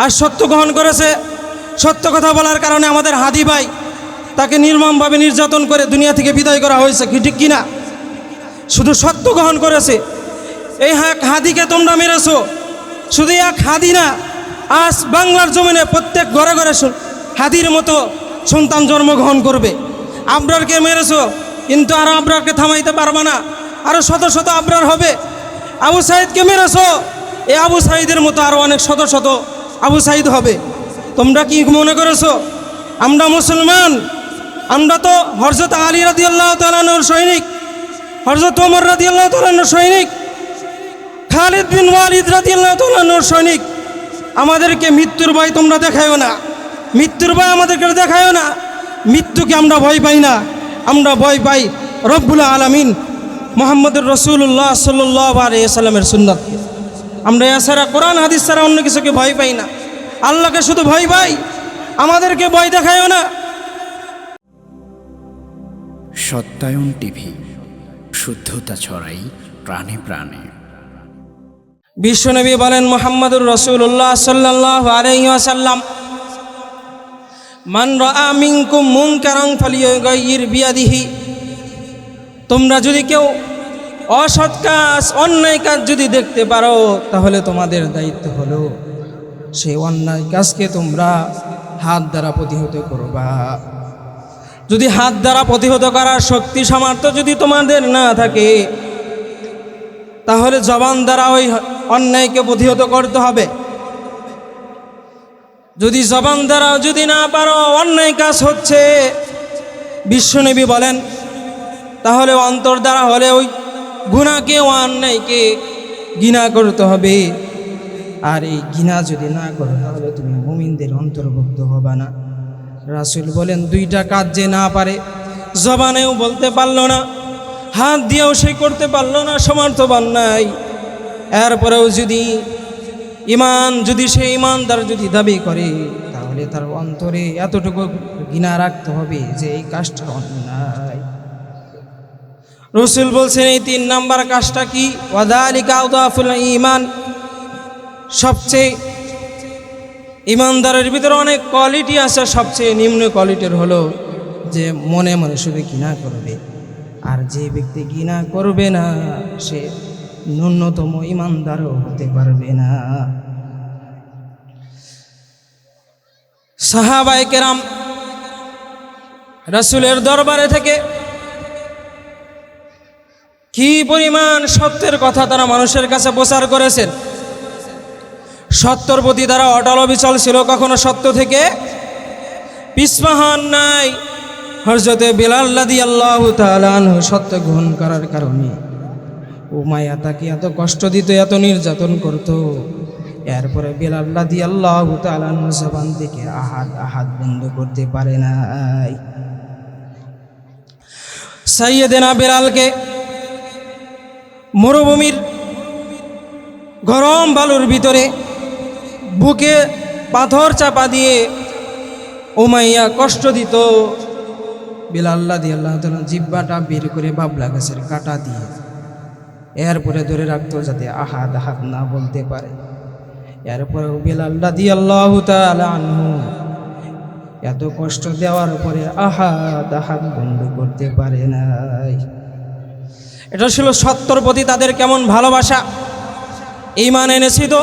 আর সত্য গ্রহণ করেছে। সত্য কথা বলার কারণে আমাদের হাদি ভাই তাকে নির্মমভাবে নির্যাতন করে দুনিয়া থেকে বিদায় করা হয়েছে, কি ঠিক কিনা? শুধু সত্য গ্রহণ করেছে। এই হাদিকে তোমরা মেরেছো। শুধু এক হাদি না, আজ বাংলার জমিনে প্রত্যেক ঘরে ঘরে হাদির মতো সন্তান জন্মগ্রহণ করবে। আবরারকে মেরেছো, কিন্তু আরও আবরারকে থামাইতে পারবে না, আরও শত শত আবরার হবে। আবু সাইদকে মেরেছো, এই আবু সাইদের মতো আরও অনেক শত শত আবু সাইদ হবে। তোমরা কি মনে করেছো আমরা মুসলমান? আমরা তো হযরত আলী রাদিয়াল্লাহু তাআলা আনহুর সৈনিক, হযরত ওমর রাদিয়াল্লাহু তাআলা আনহুর সৈনিক, খালিদ বিন ওয়ালিদ রাদিয়াল্লাহু তাআলা আনহুর সৈনিক। আমাদেরকে মৃত্যুর ভয় তোমরা দেখায়ও না, মৃত্যুর ভয় আমাদেরকে দেখায়ও না। মৃত্যুকে আমরা ভয় পাই না, আমরা ভয় পাই রব্বুল আলামিন মুহাম্মদুর রাসূলুল্লাহ সাল্লাল্লাহু আলাইহি ওয়াসাল্লামের সুন্নাতকে। আমরা এছাড়া কোরআন হাদিস ছাড়া অন্য কিছুকে ভয় পাই না, আল্লাহকে শুধু ভয় পাই, আমাদেরকে ভয় দেখায়ও না। সত্যায়ন টিভি, শুদ্ধতা ছড়াই প্রাণে প্রাণে। বিশ্বনবী বলেন মুহাম্মদুর রাসূলুল্লাহ সাল্লাল্লাহু আলাইহি ওয়াসাল্লাম, মান রাআ মিনকুম মুনকারান ফালিয়ুগাইয়ির বিয়াদিহি। তোমরা যদি কেউ অসৎ কাজ, অন্যায় কাজ যদি দেখতে পারো, তাহলে তোমাদের দায়িত্ব হলো সেই অন্যায় কাজকে তোমরা হাত দ্বারা প্রতিহত করবা। যদি হাত দ্বারা প্রতিহত করার শক্তি সামর্থ্য যদি তোমাদের না থাকে, তাহলে জবান দ্বারা ওই অন্যায়কে প্রতিহত করতে হবে। যদি জবান দ্বারা যদি না পারো, অন্যায় কাজ হচ্ছে, বিশ্বনবী বলেন, তাহলে অন্তর দ্বারা হলে ওই গুনাহকে, অন্যায়কে ঘৃণা করতে হবে। আর এই ঘৃণা যদি না করো, তাহলে তুমি মুমিনদের অন্তর্ভুক্ত হবে না। রাসূল বলেন, দুইটা কাজ যে না পারে, জবানেও বলতে পারলো না, হাত দিয়েও সে করতে পারলো না, সমর্থবান নাই, এরপরেও যদি ইমান, যদি সে ইমানদার যদি দাবি করে, তাহলে তার অন্তরে এতটুকু ঘৃণা রাখতে হবে যে এই কাজটা অন্যায়। রাসূল বলছেন, এই 3 নাম্বার কাজটা কি? ওয়াযালিকা আদাফুল ঈমান। সবচেয়ে ইমানদারের ভিতরে অনেক কোয়ালিটি আছে, সবচেয়ে নিম্ন কোয়ালিটির হলো যে মনে মনে শুধু ঘৃণা করবে। আর যে ব্যক্তি ঘৃণা করবে না, সে ন্যূনতম ইমানদারও হতে পারবে না। সাহাবায়ে কেরাম রাসূলের দরবারে থেকে কি পরিমাণ সত্যের কথা তারা মানুষের কাছে প্রচার করেছেন। সত্যর প্রতি তারা অটল অবিচল ছিল, কখনো সত্য থেকে পিছপা হন নাই। হযরতে বিলাল রাদিয়াল্লাহু তাআলা আনহু সত্য গ্রহণ করার কারণে উমাইয়া তাকে এত কষ্ট দিত, এত নির্যাতন করত। এরপরে বিলাল রাদিয়াল্লাহু তাআলা আনহু জবান থেকে আহাদ আহাদ বন্ধ করতে পারে নাই। সাইয়েদেনা বিলালকে মরুভূমির গরম বালুর ভিতরে বুকে পাথর চাপা দিয়ে উমাইয়া কষ্ট দিত। বিলাল রাদিয়াল্লাহু তাআলা জিহ্বাটা বের করে বাবলা গাছের কাঁটা দিয়ে এরপরে ধরে রাখতো, যাতে আহাদ আহাদ না বলতে পারে। এরপরেও বিলাল রাদিয়াল্লাহু তাআলা আনহু এত কষ্ট দেওয়ার পরে আহাদ আহাদ বন্ধ করতে পারে নাই। এটা ছিল সত্যর প্রতি তাদের কেমন ভালোবাসা। ঈমান এনেছিল,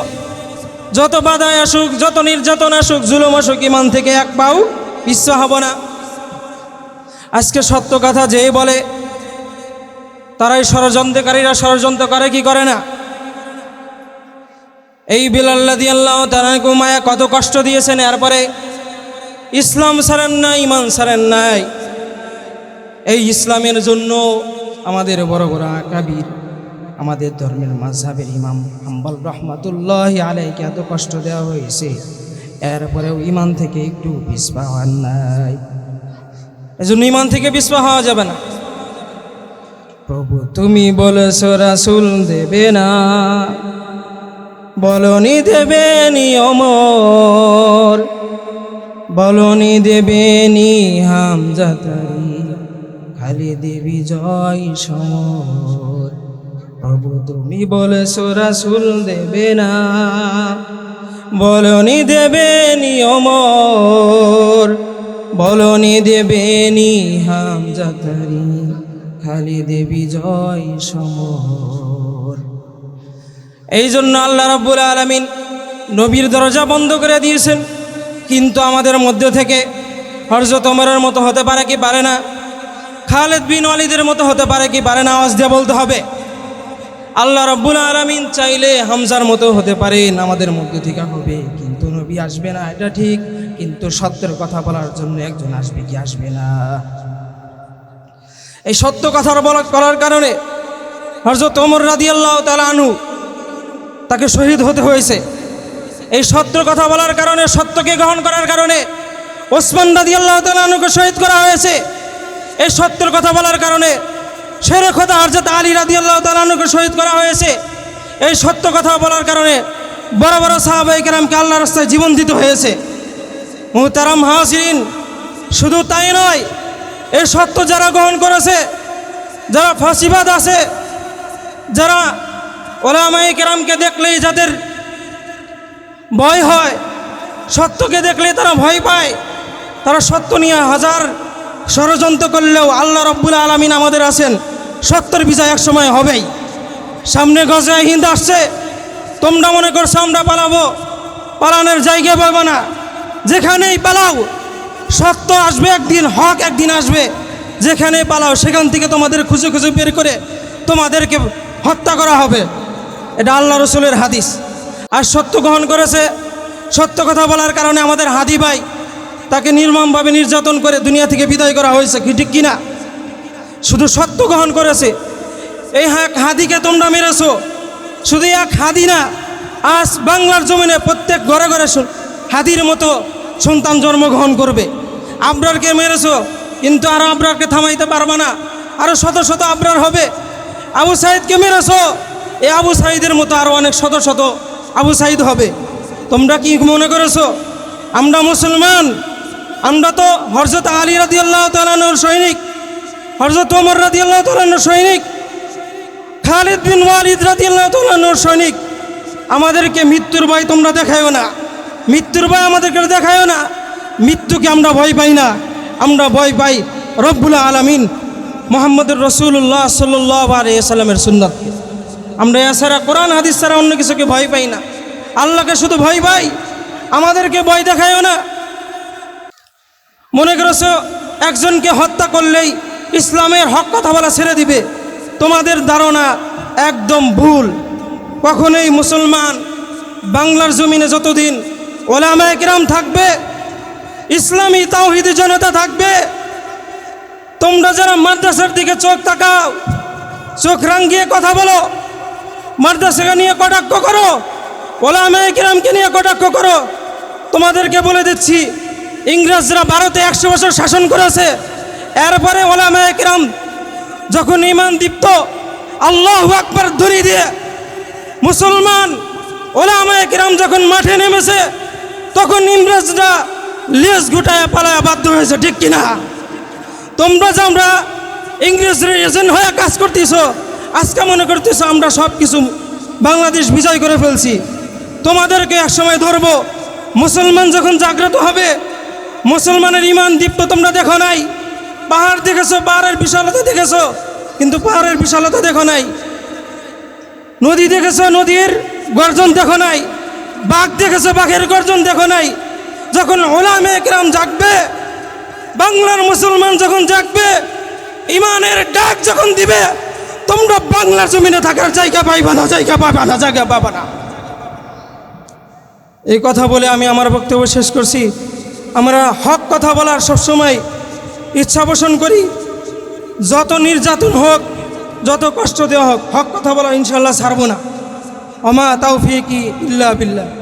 যত বাধা আসুক, যত নির্যাতন আসুক, জুলুম আসুক, ঈমান থেকে এক পাও পিছপা হব না। আজকে সত্য কথা যেই বলে, তারাই ষড়যন্ত্রকারীরা ষড়যন্ত্র করে কি করে না? এই বিলাল রাদিয়াল্লাহু তাআলা উমাইয়া কত কষ্ট দিয়েছেন, এরপরে ইসলাম ছাড়েন নাই, ঈমান ছাড়েন নাই। এই ইসলামের জন্য আমাদের বড় বড় আকাবির, আমাদের ধর্মের মাযহাবের ইমাম হাম্বল রাহমাতুল্লাহি আলাইহি এত কষ্ট দেওয়া হয়েছে, এরপরেও ঈমান থেকে একটু পিছপা হন নাই। এজন্য ঈমান থেকে পিছপা হওয়া যাবে না। প্রভু তুমি বলেছ রাসূল দেবে না, বলনি দেবে নি ওমর, বলনি দেবে নি হামজা তারি, খালিদ বিজয় সমর। প্রভু তুমি বলেছ রাসূল দেবে না, বলনি দেবেনি ওমর, বলনি দেবেনি হামজা তারি, খালিদে বিজয় সমর। এই জন্য আল্লাহ রাব্বুল আলামিন নবীর দরজা বন্ধ করে দিয়েছেন। কিন্তু আমাদের মধ্য থেকে হযরত ওমরের মতো হতে পারে কি পারে না? খালিদ বিন ওয়ালিদের মতো হতে পারে কি পারে না? আওয়াজ দিয়ে বলতে হবে। আল্লাহ রাব্বুল আলামিন চাইলে হামজার মতো হতে পারেন, আমাদের মধ্য থেকে হবে, কিন্তু নবী আসবে না, এটা ঠিক। কিন্তু সত্যের কথা বলার জন্য একজন আসবে কি আসবে না? এই সত্য কথা করার কারণে হযরত ওমর রাদিয়াল্লাহু তাআলা আনহু তাকে শহীদ হতে হয়েছে। এই সত্য কথা বলার কারণে, সত্যকে গ্রহণ করার কারণে ওসমান রাদিয়াল্লাহু তাআলা আনহুকে শহীদ করা হয়েছে। এই সত্যের কথা বলার কারণে শেরে খোদা হযরত আলী রাদিয়াল্লাহু তাআলা আনহুকে শহীদ করা হয়েছে। এই সত্য কথা বলার কারণে বড় বড় সাহাবায়ে কেরামকে আল্লাহর রাস্তায় জীবন দিতে হয়েছে। মুহতারাম হাজিরিন, শুধু তাই নয়, এই সত্য যারা গ্রহণ করেছে, যারা ফাঁসিবাদ আছে, যারা ওলামায়ে কেরামকে দেখলেই যাদের ভয় হয়, সত্যকে দেখলে তারা ভয় পায়, তারা সত্য নিয়ে হাজার ষড়যন্ত্র করলেও আল্লাহ রাব্বুল আলামিন আমাদের আছেন, সত্যের বিজয় এক সময় হবেই। সামনে গজওয়ে হিন্দ আসছে, তোমরা মনে করছো আমরা পালাবো, পালানোর জায়গা পাবো না। যেখানেই পালাও সত্য আসবে একদিন, হক একদিন আসবে। যেখানেই পালাও সেখান থেকে তোমাদের খুঁজে খুঁজে বের করে তোমাদেরকে হত্যা করা হবে। এটা আল্লাহ রসুলের হাদিস। আর সত্য গ্রহণ করেছে, সত্য কথা বলার কারণে আমাদের হাদি ভাই, তাকে নির্মমভাবে নির্যাতন করে দুনিয়া থেকে বিদায় করা হয়েছে, কি ঠিক কিনা? শুধু সত্য গ্রহণ করেছে। এই হাদিকে তোমরা মেরেছো, শুধু এক হাদি না, আজ বাংলার জমিনে প্রত্যেক ঘরে ঘরে হাদির মতো সন্তান জন্মগ্রহণ করবে। আবরারকে মেরেছো, কিন্তু আরও আবরারকে থামাইতে পারবে না, আরও শত শত আবরার হবে। আবু সাইদকে মেরেছো, এই আবু সাইদের মতো আরও অনেক শত শত আবু সাইদ হবে। তোমরা কি মনে করেছো আমরা মুসলমান? আমরা তো হযরত আলী রাদিয়াল্লাহু তাআলা আনহুর সৈনিক, হযরত ওমর রাদিয়াল্লাহু তাআলা আনহুর সৈনিক, খালিদ বিন ওয়ালিদ রাদিয়াল্লাহু তাআলা আনহুর সৈনিক। আমাদেরকে মৃত্যুর ভয় তোমরা দেখায়ও না, মৃত্যুর ভয় আমাদেরকে দেখায়ও না। মৃত্যুকে আমরা ভয় পাই না, আমরা ভয় পাই রব্বুল আলামিন মুহাম্মদুর রাসূলুল্লাহ সাল্লাল্লাহু আলাইহি ওয়াসাল্লামের সুন্নাতকে। আমরা এছাড়া কোরআন হাদিস ছাড়া অন্য কিছুকে ভয় পাই না, আল্লাহকে শুধু ভয় পাই। আমাদেরকে ভয় দেখায়ও না। মনে করেছো একজনকে হত্যা করলেই ইসলামের হক কথা বলা ছেড়ে দিবে, তোমাদের ধারণা একদম ভুল। কখনোই মুসলমান বাংলার জমিনে যতদিন ওলামায়ে কেরাম থাকবে, ইসলামী তাওহীদি জনতা থাকবে, তোমরা যারা মাদ্রাসার দিকে চোখ তাকাও, চোখ রাঙিয়ে কথা বলো, মাদ্রাসাকে নিয়ে কটাক্ষ করো, ওলামায়ে কেরামকে নিয়ে কটাক্ষ করো, তোমাদেরকে বলে দিচ্ছি, ইংরেজরা ভারতে 100 বছর শাসন করেছে। এরপরে ওলামায়ে কেরাম যখন ঈমান দীপ্ত আল্লাহু আকবার ধ্বনি দিয়ে মুসলমান ওলামায়ে কেরাম যখন মাঠে নেমেছে, তখন ইংরেজরা লেজ গুটায় পালায় বাধ্য হয়েছে, ঠিক কিনা? তোমরা যে আমরা ইংরেজদের এজেন্ট হয়ে কাজ করতেছো, আজকে মনে করতেছো আমরা সব কিছু বাংলাদেশ বিজয় করে ফেলছি। তোমাদেরকে একসময় ধরবো। মুসলমান যখন জাগ্রত হবে, মুসলমানের ঈমান দীপ্ত তোমরা দেখো নাই। পাহাড় দেখেছো, পাহাড়ের বিশালতা দেখেছো, কিন্তু পাহাড়ের বিশালতা দেখো নাই। নদী দেখেছো, নদীর গর্জন দেখো নাই। বাঘ দেখেছো, বাঘের গর্জন দেখো নাই। যখন ওলামায়ে কেরাম জাগবে, বাংলার মুসলমান যখন জাগবে, ঈমানের ডাক যখন দিবে, তোমরা বাংলার জমিনে থাকার জায়গা পাইবা না, জায়গা পাবা না, জায়গা পাবা না। এই কথা বলে আমি আমার বক্তব্য শেষ করছি। আমরা হক কথা বলার সবসময় ইচ্ছা পোষণ করি। যত নির্যাতন হোক, যত কষ্ট দেওয়া হোক, হক কথা বলা ইনশাল্লাহ ছাড়বো না। ওমা তাওফিকি ইল্লা বিল্লাহ।